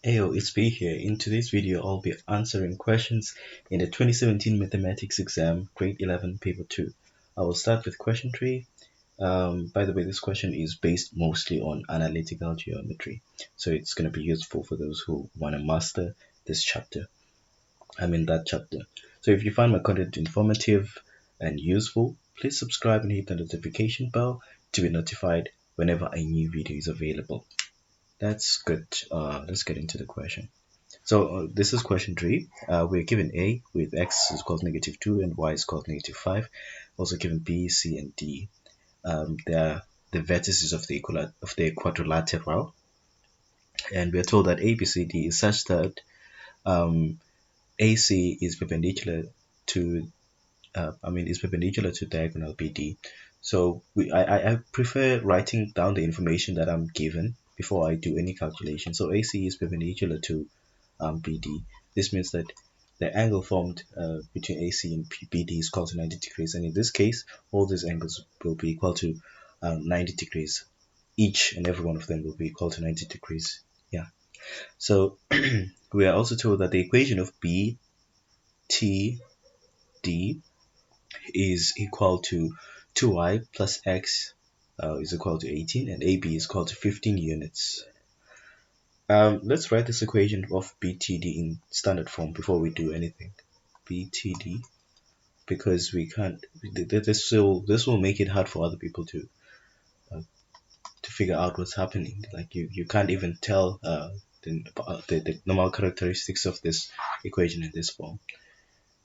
Heyo, it's B here. In today's video, I'll be answering questions in the 2017 Mathematics exam, Grade 11, Paper 2. I will start with question 3. By the way, this question is based mostly on analytical geometry, so it's going to be useful for those who want to master this chapter. That chapter. So if you find my content informative and useful, please subscribe and hit the notification bell to be notified whenever a new video is available. That's good. Let's get into the question. So this is question 3. We're given A with x is called -2 and y is called -5. Also given B, C, and D. They are the vertices of the quadrilateral, and we are told that ABCD is such that AC is perpendicular to diagonal BD. So I prefer writing down the information that I'm given before I do any calculation. So AC is perpendicular to BD. This means that the angle formed between AC and BD is equal to 90 degrees, and in this case all these angles will be equal to 90 degrees. Each and every one of them will be equal to 90 degrees. Yeah. So we are also told that the equation of BTD is equal to 2y plus x is equal to 18, and AB is equal to 15 units. Let's write this equation of BTD in standard form before we do anything. BTD, because we can't. This will make it hard for other people to figure out what's happening. Like you can't even tell the normal characteristics of this equation in this form.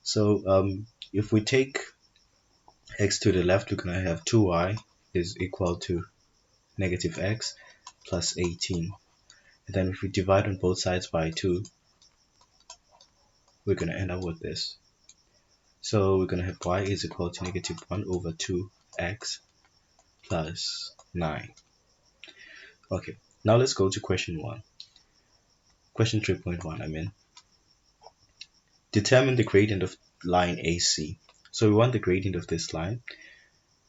So if we take x to the left, we're gonna have 2y is equal to negative x plus 18. And then if we divide on both sides by 2, we're going to end up with this. So we're going to have y is equal to -1 over 2x plus 9. Okay, now let's go to question 1. Question 3.1, Determine the gradient of line AC. So we want the gradient of this line.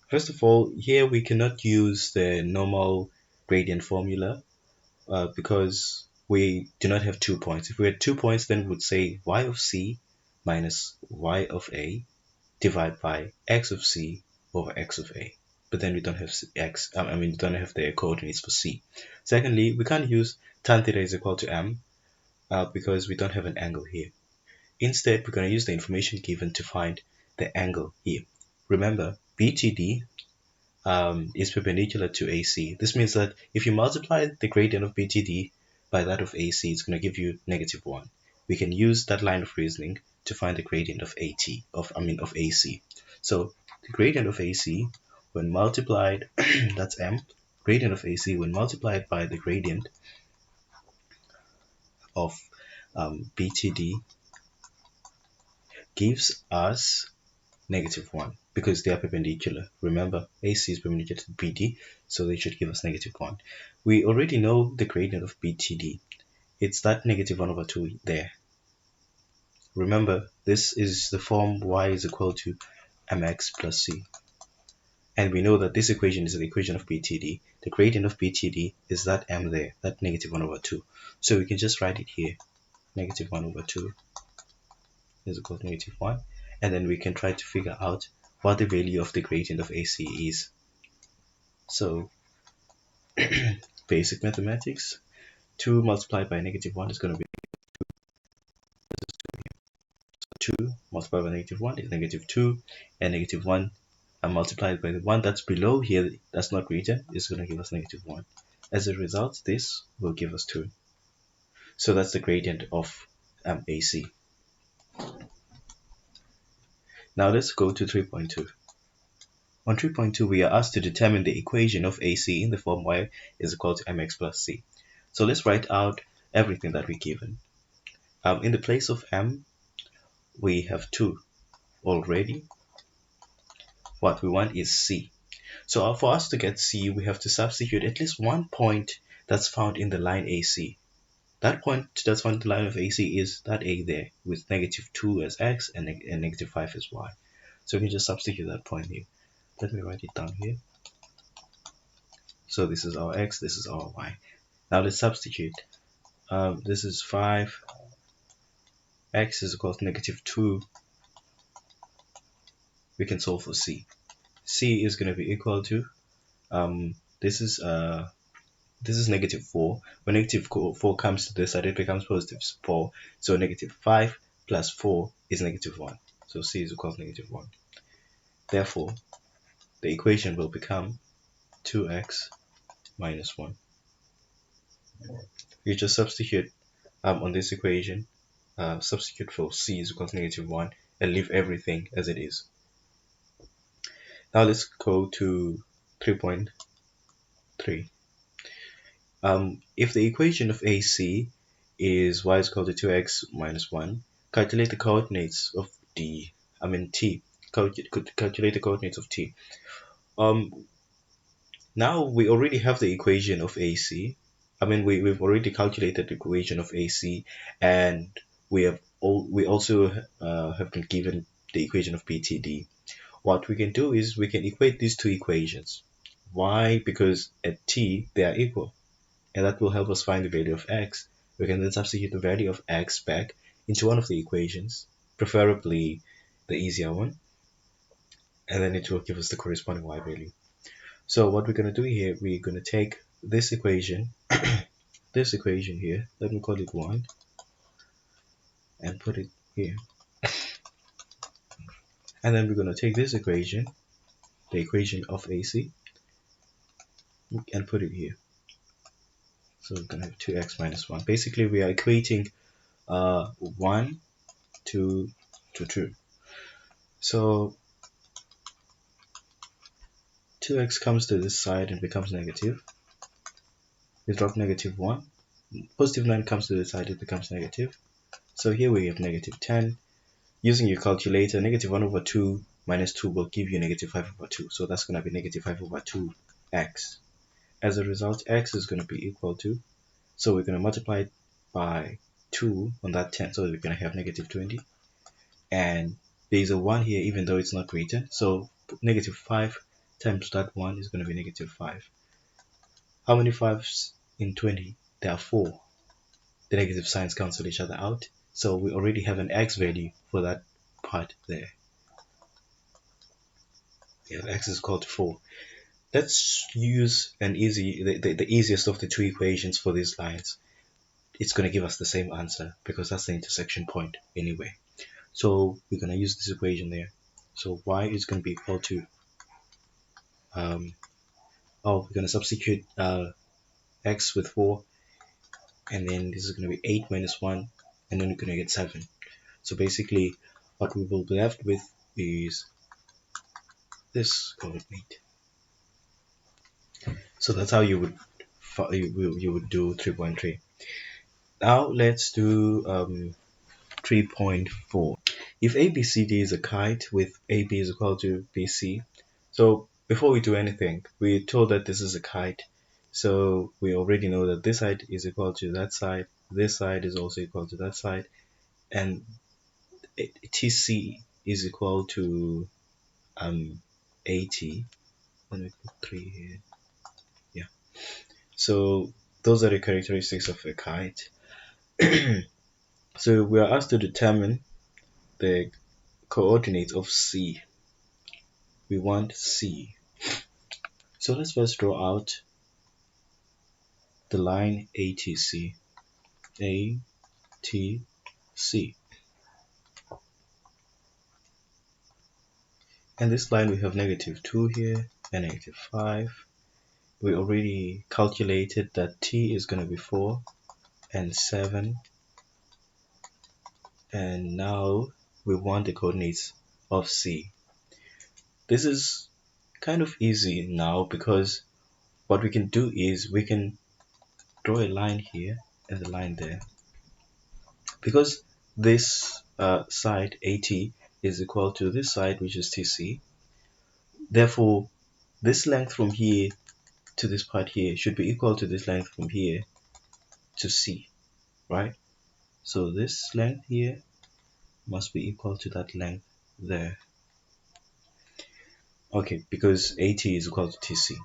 First of all, here we cannot use the normal gradient formula because we do not have 2 points. If we had 2 points, then we would say y of C minus y of A divided by x of C over x of A. But then we don't have we don't have the coordinates for C. Secondly, we can't use tan theta is equal to m because we don't have an angle here. Instead, we're going to use the information given to find the angle here. Remember, BTD is perpendicular to AC. This means that if you multiply the gradient of BTD by that of AC, it's going to give you -1. We can use that line of reasoning to find the gradient of of AC. So the gradient of AC when multiplied that's m, gradient of AC when multiplied by the gradient of BTD gives us -1 because they are perpendicular. Remember, AC is perpendicular to BD, so they should give us -1. We already know the gradient of BTD. It's that -1 over 2 there. Remember, this is the form y is equal to mx plus c. And we know that this equation is the equation of BTD. The gradient of BTD is that m there, that -1 over 2. So we can just write it here. -1 over 2 is equal to -1. And then we can try to figure out what the value of the gradient of AC is. So basic mathematics, 2 multiplied by -1 is going to be 2 multiplied by -1 is -2, and -1 multiplied by the one that's below here, that's not greater, is going to give us -1. As a result, this will give us 2. So that's the gradient of AC. Now let's go to 3.2. On 3.2, we are asked to determine the equation of AC in the form y is equal to mx plus c. So let's write out everything that we're given. In the place of m, we have 2 already. What we want is c. So for us to get c, we have to substitute at least one point that's found in the line AC. That point that's found in the line of AC is that A there, with -2 as x and -5 as y. So we can just substitute that point here. Let me write it down here. So this is our x, this is our y. Now let's substitute. This is 5, x is equal to -2. We can solve for c. C is going to be equal to this is -4. When -4 comes to this side, it becomes +4. So -5 plus 4 is -1. So c is equal to -1. Therefore, the equation will become 2x minus 1. You just substitute on this equation, substitute for c is equal to -1 and leave everything as it is. Now let's go to 3.3. If the equation of AC is y is equal to 2x minus 1, calculate the coordinates of t. Calculate the coordinates of t. Now we already have the equation of AC. We've already calculated the equation of AC, and we also have been given the equation of BTD. What we can do is we can equate these two equations. Why? Because at t they are equal, and that will help us find the value of x. We can then substitute the value of x back into one of the equations, preferably the easier one, and then it will give us the corresponding y value. So what we're going to do here, we're going to take this equation, this equation here, let me call it 1, and put it here. And then we're going to take this equation, the equation of AC, and put it here. So we're going to have 2x minus 1. Basically, we are equating 1 to 2. So 2x comes to this side and becomes negative. We drop -1. Positive 9 comes to this side, it becomes negative. So here we have -10. Using your calculator, -1/2 minus 2 will give you -5/2. So that's going to be -5/2x. As a result, x is going to be equal to, so we're going to multiply it by 2 on that 10. So we're going to have -20. And there's a 1 here, even though it's not written. So -5 times that 1 is going to be -5. How many 5s in 20? There are 4. The negative signs cancel each other out. So we already have an x value for that part there. Yeah, x is equal to 4. Let's use the easiest of the two equations for these lines. It's going to give us the same answer because that's the intersection point anyway. So we're going to use this equation there. So y is going to be equal to, we're going to substitute x with 4, and then this is going to be 8 minus 1, and then we're going to get 7. So basically what we will be left with is this coordinate. So that's how you would do 3.3. Now let's do 3.4. If ABCD is a kite with AB is equal to BC, so before we do anything, we're told that this is a kite. So we already know that this side is equal to that side, this side is also equal to that side, and TC is equal to AT. Let me put 3 here. Yeah. So those are the characteristics of a kite. So we are asked to determine the coordinates of C. We want C. So let's first draw out the line ATC. ATC. And this line we have -2 here and -5. We already calculated that T is going to be 4 and 7. And now we want the coordinates of C. This is kind of easy now because what we can do is we can draw a line here and a line there. Because this side AT is equal to this side, which is TC, therefore this length from here to this part here should be equal to this length from here to C, right? So this length here must be equal to that length there. Okay, because AT is equal to TC.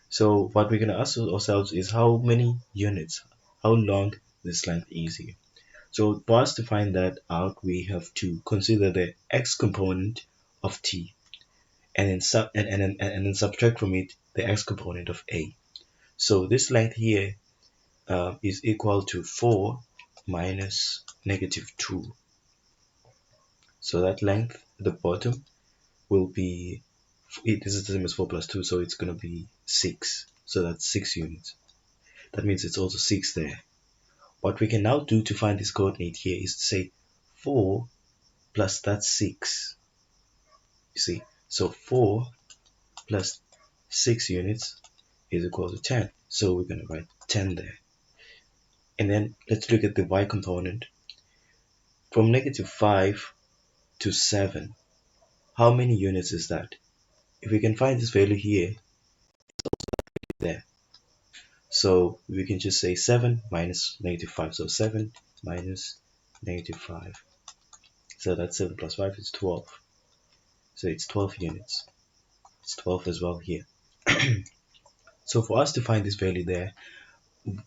So what we're going to ask ourselves is how many units, how long this length easier. So for us to find that out, we have to consider the x component of t, and then subtract from it the x component of a. So this length here is equal to 4 minus -2. So that length at the bottom will be, this is the same as 4 plus 2, so it's going to be 6. So that's 6 units. That means it's also 6 there. What we can now do to find this coordinate here is to say 4 plus that 6. You see, so 4 plus 6 units is equal to 10. So we're going to write 10 there. And then let's look at the y component. From -5 to 7, how many units is that? If we can find this value here, there. So we can just say 7 minus -5. So 7 minus -5. So that's 7 plus 5 is 12. So it's 12 units. It's 12 as well here. So for us to find this value there,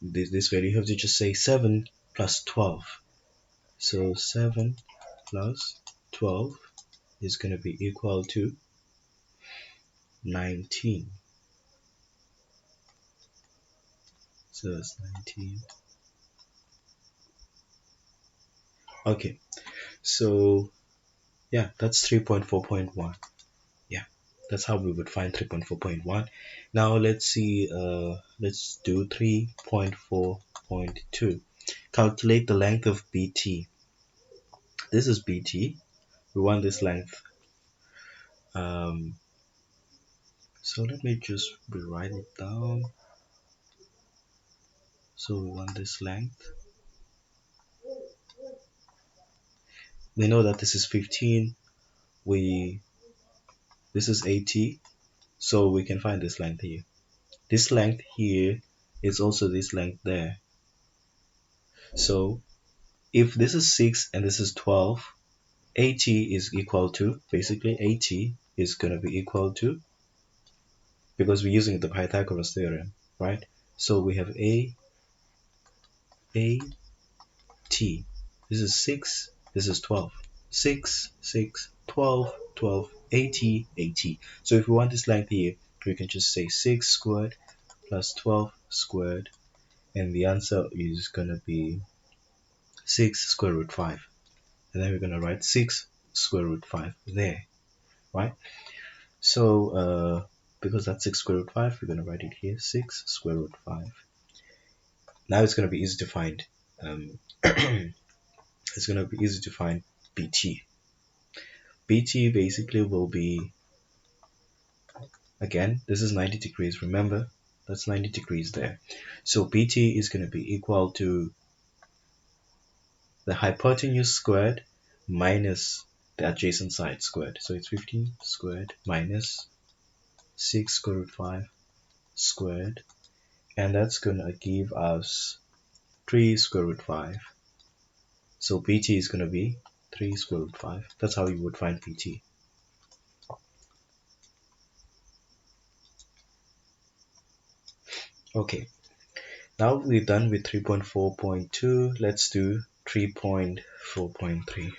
this value, you have to just say 7 plus 12. So 7 plus 12 is going to be equal to 19. So that's 19. Okay, so yeah, that's 3.4.1. Yeah, that's how we would find 3.4.1. Now let's see, let's do 3.4.2. Calculate the length of BT. This is BT. We want this length. So let me just rewrite it down. So we want this length. We know that this is 15. This is 80. So we can find this length here. This length here is also this length there. So if this is 6 and this is 12, 80 is equal to, basically 80 is going to be equal to, because we're using the Pythagoras theorem, right? So we have T. This is 6, this is 12. 6, 6, 12, 12, 80, 80. So if we want this length here, we can just say 6 squared plus 12 squared, and the answer is going to be 6 square root 5. And then we're going to write 6 square root 5 there, right? So because that's 6 square root 5, we're going to write it here, 6 square root 5. Now it's going to be easy to find. It's going to be easy to find BT. BT basically will be, again, this is 90 degrees. Remember, that's 90 degrees there. So BT is going to be equal to the hypotenuse squared minus the adjacent side squared. So it's 15 squared minus 6 square root 5 squared. And that's going to give us 3 square root 5. So BT is going to be 3 square root 5. That's how you would find BT. Okay, now we're done with 3.4.2. Let's do 3.4.3.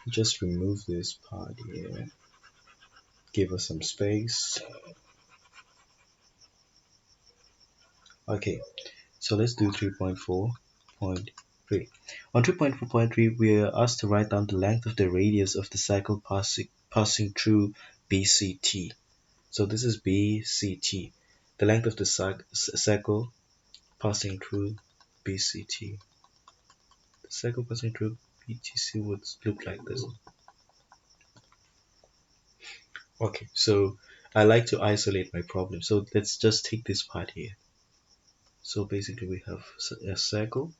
Just remove this part here. Give us some space. Okay, so let's do 3.4.3. On 3.4.3, we are asked to write down the length of the radius of the cycle passing through BCT. So this is BCT, the length of the cycle passing through BCT. The cycle passing through BTC would look like this. Okay, so I like to isolate my problem. So let's just take this part here. So basically we have a circle.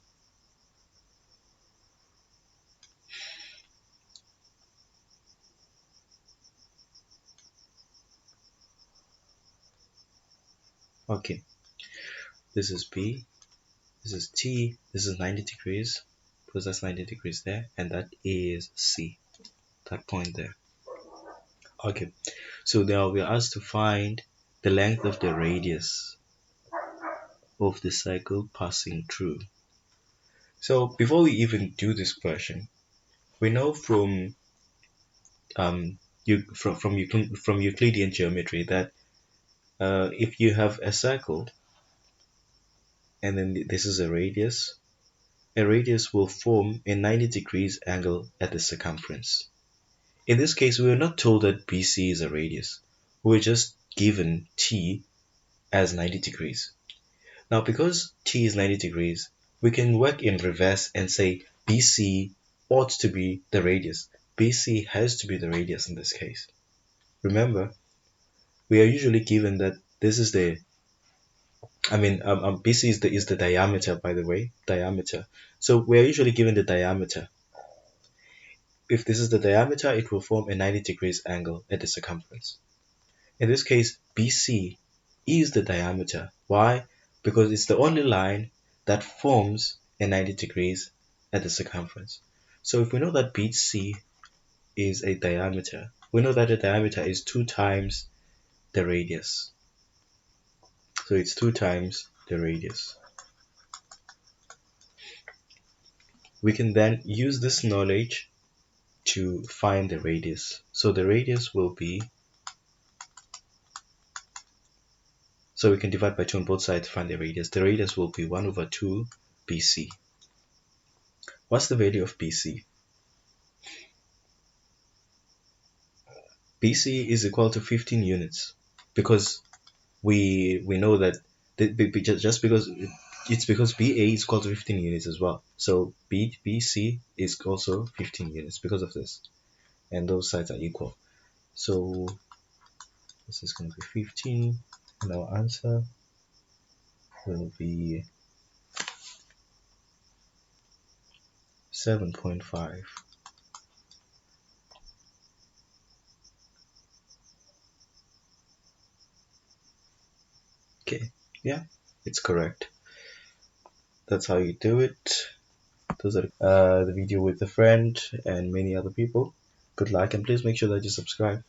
Okay, this is B, this is T, this is 90 degrees, because that's 90 degrees there, and that is C, that point there. Okay, so now we're asked to find the length of the radius. of the cycle passing through. So before we even do this question, we know um, from Euclidean geometry that if you have a circle and then this is a radius will form a 90 degrees angle at the circumference. In this case, we were not told that BC is a radius. We were just given T as 90 degrees. Now, because T is 90 degrees, we can work in reverse and say BC ought to be the radius. BC has to be the radius in this case. Remember, we are usually given that this is the, BC is the diameter, by the way, diameter. So we are usually given the diameter. If this is the diameter, it will form a 90 degrees angle at the circumference. In this case, BC is the diameter. Why? Because it's the only line that forms a 90 degrees at the circumference. So if we know that BC is a diameter, we know that the diameter is 2 times the radius. So it's 2 times the radius. We can then use this knowledge to find the radius. So the radius will be, so we can divide by 2 on both sides to find the radius. The radius will be 1 over 2 BC. What's the value of BC? BC is equal to 15 units because we know that just because it's because BA is equal to 15 units as well. So BC is also 15 units because of this, and those sides are equal. So this is going to be 15, and our answer will be 7.5. Okay, yeah, it's correct. That's how you do it. Those are the video with a friend and many other people. Good luck, and please make sure that you subscribe.